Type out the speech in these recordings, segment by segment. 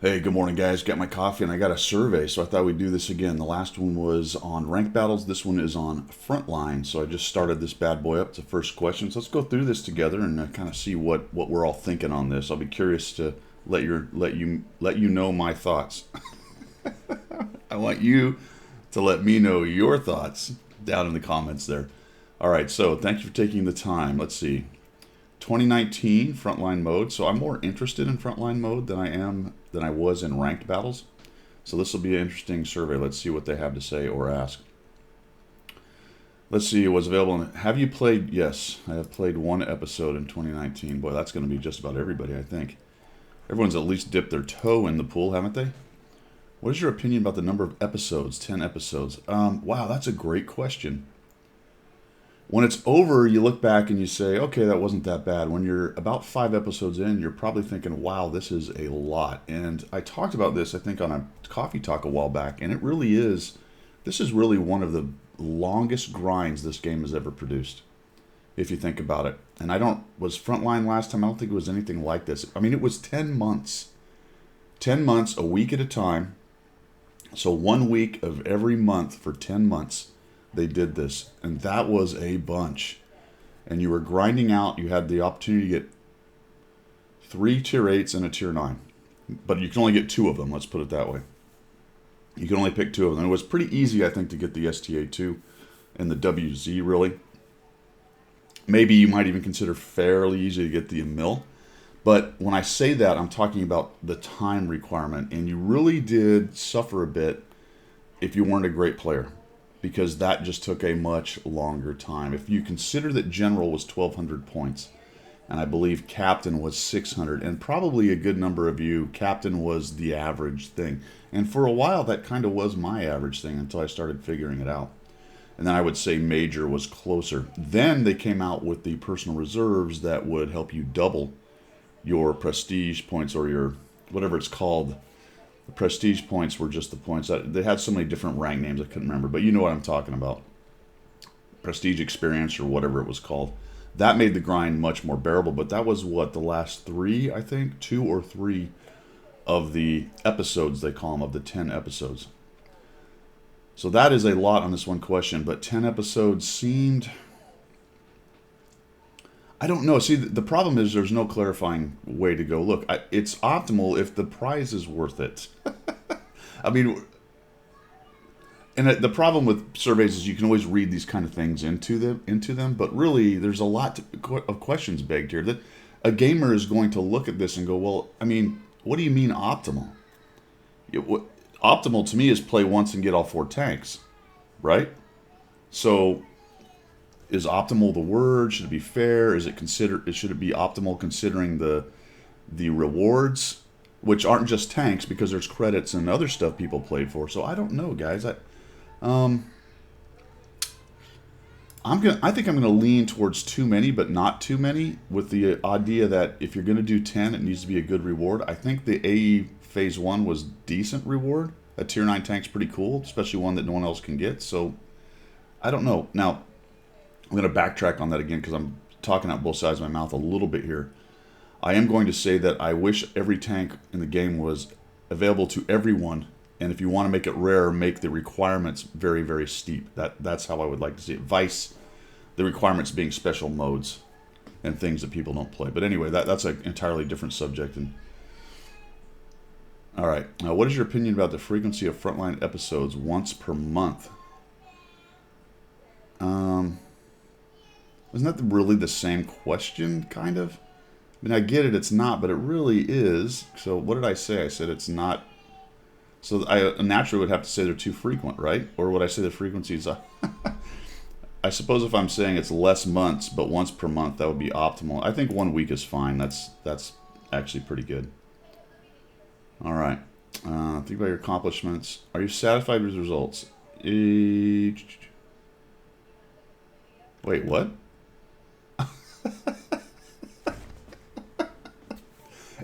Hey, good morning, guys. Got my coffee and I got a survey, so I thought we'd do this again. The last one was on ranked battles. This one is on frontline. So I just started this bad boy up to first question. So let's go through this together and kind of see what we're all thinking on this. I'll be curious to let you know my thoughts. I want you to let me know your thoughts down in the comments there. All right. So thank you for taking the time. Let's see. 2019 frontline mode. So I'm more interested in frontline mode than I was in ranked battles. So this will be an interesting survey. Let's see what they have to say or ask. Let's see what's available. Have you played? Yes, I have played one episode in 2019. Boy, that's going to be just about everybody, I think. Everyone's at least dipped their toe in the pool, haven't they? What is your opinion about the number of episodes? 10 episodes. Wow, that's a great question. When it's over, you look back and you say, okay, that wasn't that bad. When you're about 5 episodes in, you're probably thinking, wow, this is a lot. And I talked about this, I think, on a coffee talk a while back, and it really is, this is really one of the longest grinds this game has ever produced, if you think about it. And was Frontline last time? I don't think it was anything like this. I mean, it was 10 months. 10 months, a week at a time. So 1 week of every month for 10 months. They did this, and that was a bunch. And you were grinding out. You had the opportunity to get 3 tier 8s and a tier 9, but you can only get 2 of them. Let's put it that way. You can only pick 2 of them. And it was pretty easy, I think, to get the STA2 and the WZ. Really, maybe you might even consider fairly easy to get the Emil. But when I say that, I'm talking about the time requirement, and you really did suffer a bit if you weren't a great player, because that just took a much longer time. If you consider that General was 1,200 points, and I believe Captain was 600, and probably a good number of you, Captain was the average thing. And for a while, that kind of was my average thing until I started figuring it out. And then I would say Major was closer. Then they came out with the personal reserves that would help you double your prestige points, or your, whatever it's called. The prestige points were just the points. They had so many different rank names I couldn't remember, but you know what I'm talking about. Prestige experience or whatever it was called. That made the grind much more bearable, but that was what, the last 3, I think? 2 or 3 of the episodes, they call them, of the 10 episodes. So that is a lot on this one question, but 10 episodes seemed... I don't know. See, the problem is there's no clarifying way to go. Look, it's optimal if the prize is worth it. I mean, and the problem with surveys is you can always read these kind of things into them, but really there's a lot of questions begged here. That a gamer is going to look at this and go, well, I mean, what do you mean optimal? Optimal to me is play once and get all 4 tanks, right? So... is optimal the word? Should it be fair? Should it be optimal considering the rewards, which aren't just tanks, because there's credits and other stuff people played for. So I don't know, guys. I think I'm gonna lean towards too many, but not too many, with the idea that if you're gonna do 10, it needs to be a good reward. I think the AE Phase 1 was decent reward. A tier 9 tank's pretty cool, especially one that no one else can get. So I don't know. Now, I'm going to backtrack on that again because I'm talking out both sides of my mouth a little bit here. I am going to say that I wish every tank in the game was available to everyone, and if you want to make it rare, make the requirements very, very steep. That's how I would like to see it. Vice the requirements being special modes and things that people don't play. But anyway, that's an entirely different subject. And all right, now what is your opinion about the frequency of frontline episodes once per month? Isn't that really the same question, kind of? I mean, I get it, it's not, but it really is. So what did I say? I said it's not. So I naturally would have to say they're too frequent, right? Or would I say the frequency is... I suppose if I'm saying it's less months, but once per month, that would be optimal. I think 1 week is fine. That's actually pretty good. All right. Think about your accomplishments. Are you satisfied with the results? Wait, what?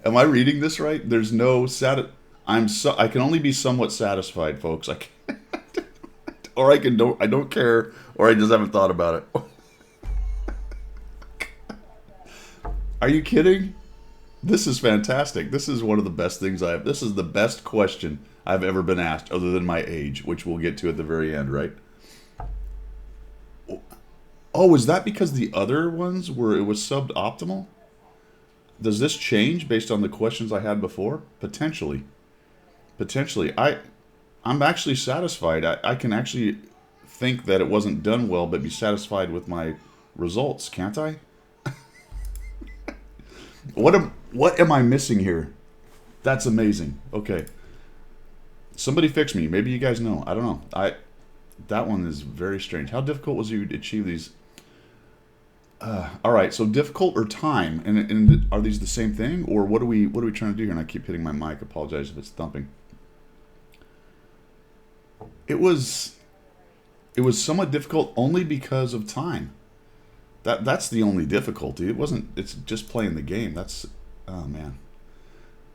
Am I reading this right? There's no I can only be somewhat satisfied, folks. I can't, or I don't care, or I just haven't thought about it. Are you kidding? This is fantastic. This is one of the best things I have. This is the best question I've ever been asked, other than my age, which we'll get to at the very end, right? Oh, is that because the other ones were it was suboptimal? Does this change based on the questions I had before? Potentially. Potentially. I'm actually satisfied. I can actually think that it wasn't done well, but be satisfied with my results, can't I? What am I missing here? That's amazing. Okay. Somebody fix me. Maybe you guys know. I don't know. That one is very strange. How difficult was you to achieve these? All right. So difficult or time, and are these the same thing, or what are we trying to do here? And I keep hitting my mic. Apologize if it's thumping. It was somewhat difficult only because of time. That's the only difficulty. It wasn't. It's just playing the game. That's oh man.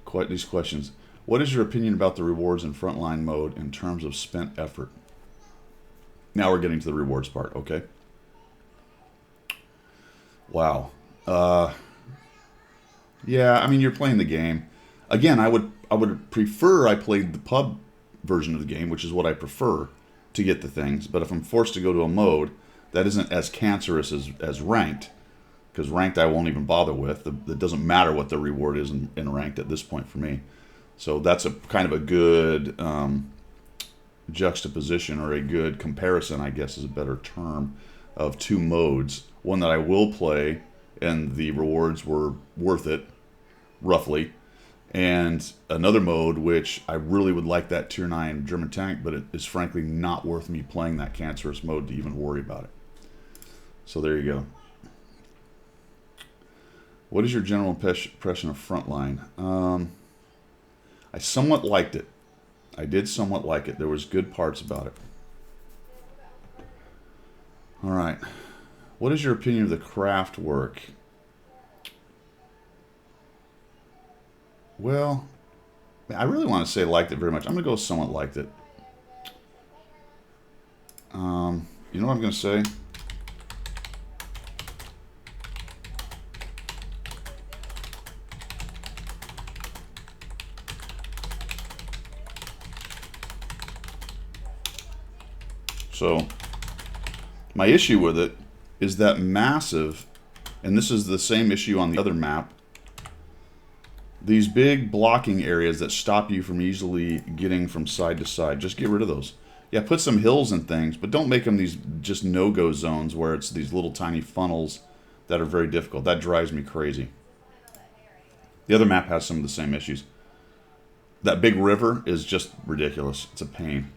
Quite these questions. What is your opinion about the rewards in frontline mode in terms of spent effort? Now we're getting to the rewards part. Okay. Wow. Yeah. I mean, you're playing the game. Again, I would prefer I played the pub version of the game, which is what I prefer to get the things. But if I'm forced to go to a mode that isn't as cancerous as ranked, because ranked I won't even bother with. It doesn't matter what the reward is in ranked at this point for me. So that's a kind of a good juxtaposition, or a good comparison, I guess is a better term, of two modes. One that I will play, and the rewards were worth it, roughly. And another mode, which I really would like that Tier 9 German tank, but it is frankly not worth me playing that cancerous mode to even worry about it. So there you go. What is your general impression of Frontline? I somewhat liked it. I did somewhat like it. There was good parts about it. All right. What is your opinion of the craft work? Well, I really want to say liked it very much. I'm going to go somewhat liked it. You know what I'm going to say? So, my issue with it is that massive, and this is the same issue on the other map, these big blocking areas that stop you from easily getting from side to side. Just get rid of those. Yeah, put some hills and things, but don't make them these just no-go zones where it's these little tiny funnels that are very difficult. That drives me crazy. The other map has some of the same issues. That big river is just ridiculous. It's a pain.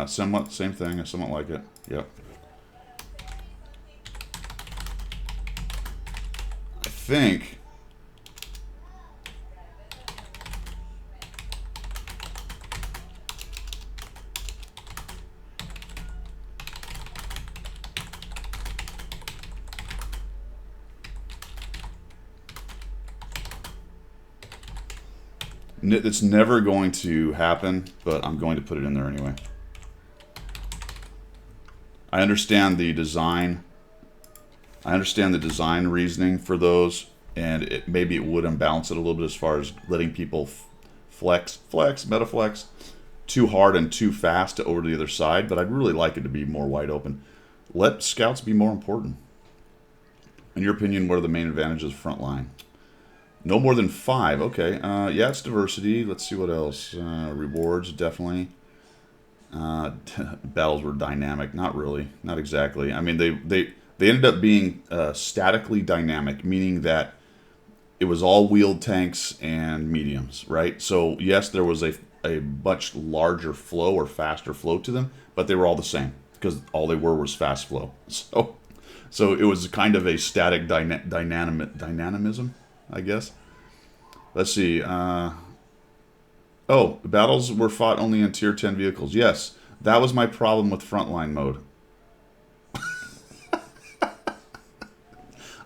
Somewhat same thing. I somewhat like it. Yep. I think it's never going to happen, but I'm going to put it in there anyway. I understand the design. I understand the design reasoning for those, and maybe it would unbalance it a little bit as far as letting people flex, metaflex, too hard and too fast over to the other side, but I'd really like it to be more wide open. Let scouts be more important. In your opinion, what are the main advantages of Frontline? No more than 5. Okay. Yeah, it's diversity. Let's see what else. Rewards, definitely. Battles were dynamic. Not really. Not exactly. I mean, they ended up being statically dynamic, meaning that it was all wheeled tanks and mediums, right? So, yes, there was a much larger flow or faster flow to them, but they were all the same because all they were was fast flow. So it was kind of a static dynamism, I guess. Let's see. Oh, battles were fought only in Tier 10 vehicles. Yes, that was my problem with Frontline mode.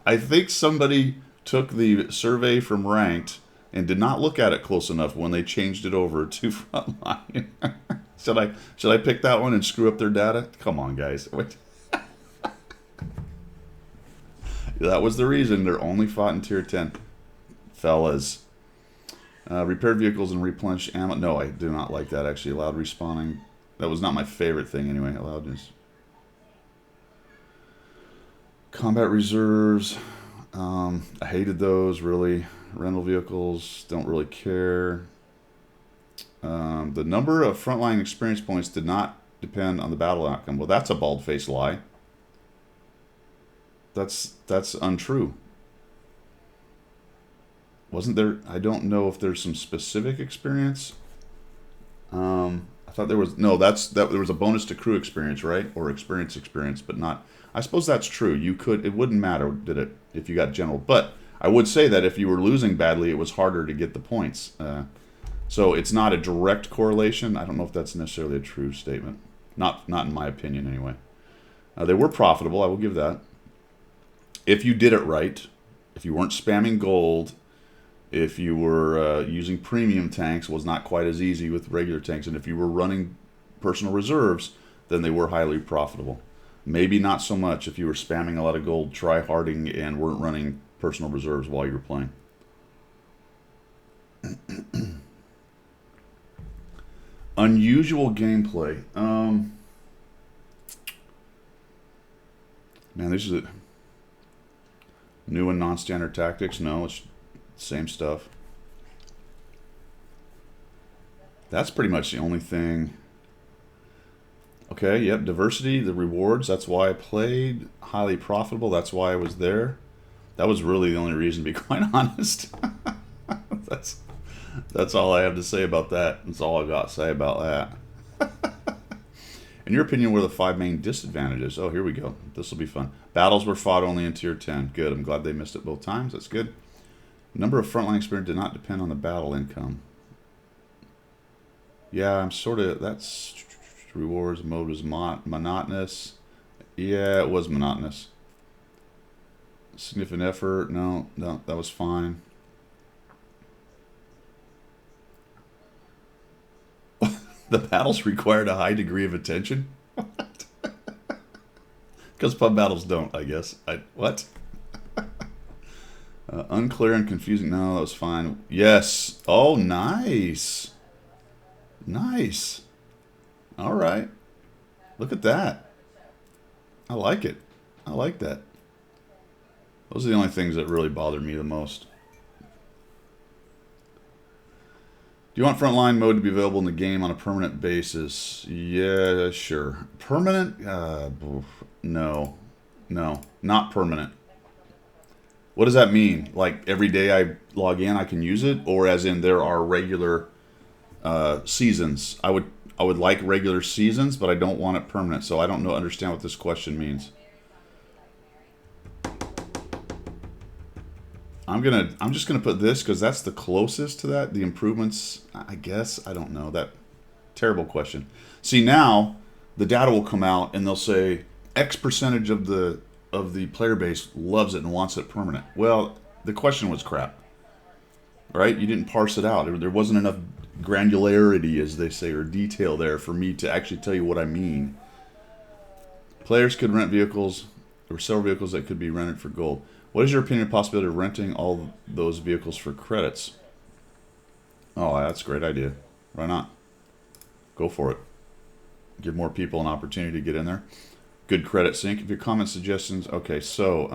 I think somebody took the survey from Ranked and did not look at it close enough when they changed it over to Frontline. Should I pick that one and screw up their data? Come on, guys. That was the reason they're only fought in Tier 10. fellas. Repaired vehicles and replenish ammo. No, I do not like that, actually. Allowed respawning. That was not my favorite thing, anyway. Allowed this. Combat reserves. I hated those, really. Rental vehicles. Don't really care. The number of frontline experience points did not depend on the battle outcome. Well, that's a bald-faced lie. That's untrue. Wasn't there? I don't know if there's some specific experience. I thought there was. No, there was a bonus to crew experience, right? Or experience, but not. I suppose that's true. You could. It wouldn't matter, did it, if you got general? But I would say that if you were losing badly, it was harder to get the points. So it's not a direct correlation. I don't know if that's necessarily a true statement. Not in my opinion, anyway. They were profitable, I will give that. If you did it right, if you weren't spamming gold, if you were using premium tanks, was not quite as easy with regular tanks, and if you were running personal reserves, then they were highly profitable. Maybe not so much if you were spamming a lot of gold, try-harding, and weren't running personal reserves while you were playing. Unusual gameplay. Man, this is it. New and non-standard tactics. No, it's the same stuff. That's pretty much the only thing. Okay, yep, diversity, the rewards. That's why I played. Highly profitable. That's why I was there. That was really the only reason, to be quite honest. That's all I have to say about that. That's all I got to say about that. In your opinion, what are the 5 main disadvantages? Oh, here we go. This will be fun. Battles were fought only in Tier 10. Good. I'm glad they missed it both times. That's good. Number of frontline experience did not depend on the battle income. Yeah, I'm sort of... That's... Rewards mode was monotonous. Yeah, it was monotonous. Significant effort. No, that was fine. The battles required a high degree of attention? Because pub battles don't, I guess. What? Unclear and confusing. No, that was fine. Yes. Oh, nice. Nice. All right. Look at that. I like it. I like that. Those are the only things that really bother me the most. Do you want frontline mode to be available in the game on a permanent basis? Yeah, sure. Permanent? No. No, not permanent. What does that mean? Like every day I log in, I can use it? Or as in there are regular seasons? I would like regular seasons, but I don't want it permanent. So I don't understand what this question means. I'm just gonna put this because that's the closest to that. The improvements, I guess. I don't know. That terrible question. See, now the data will come out and they'll say X percentage of the player base loves it and wants it permanent. Well, the question was crap, right? You didn't parse it out. There wasn't enough granularity, as they say, or detail there for me to actually tell you what I mean. Players could rent vehicles. There were several vehicles that could be rented for gold. What is your opinion of the possibility of renting all those vehicles for credits? Oh, that's a great idea. Why not? Go for it. Give more people an opportunity to get in there. Good credit sync. If your comment suggestions... Okay, so...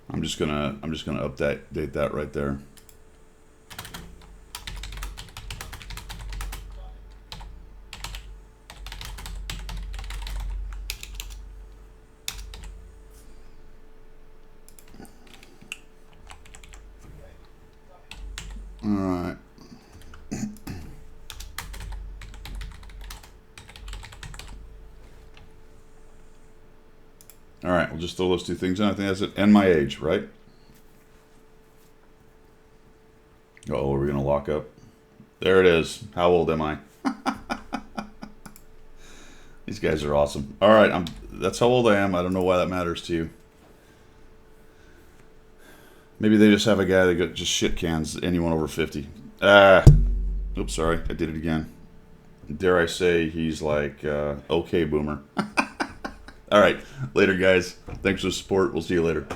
I'm just gonna update that right there. All right. All right, we'll just throw those two things in. I think that's it. And my age, right? Oh, are we going to lock up? There it is. How old am I? These guys are awesome. All right, that's how old I am. I don't know why that matters to you. Maybe they just have a guy that just shit cans anyone over 50. Oops, sorry, I did it again. Dare I say he's like, okay, boomer. All right, later, guys. Thanks for the support. We'll see you later.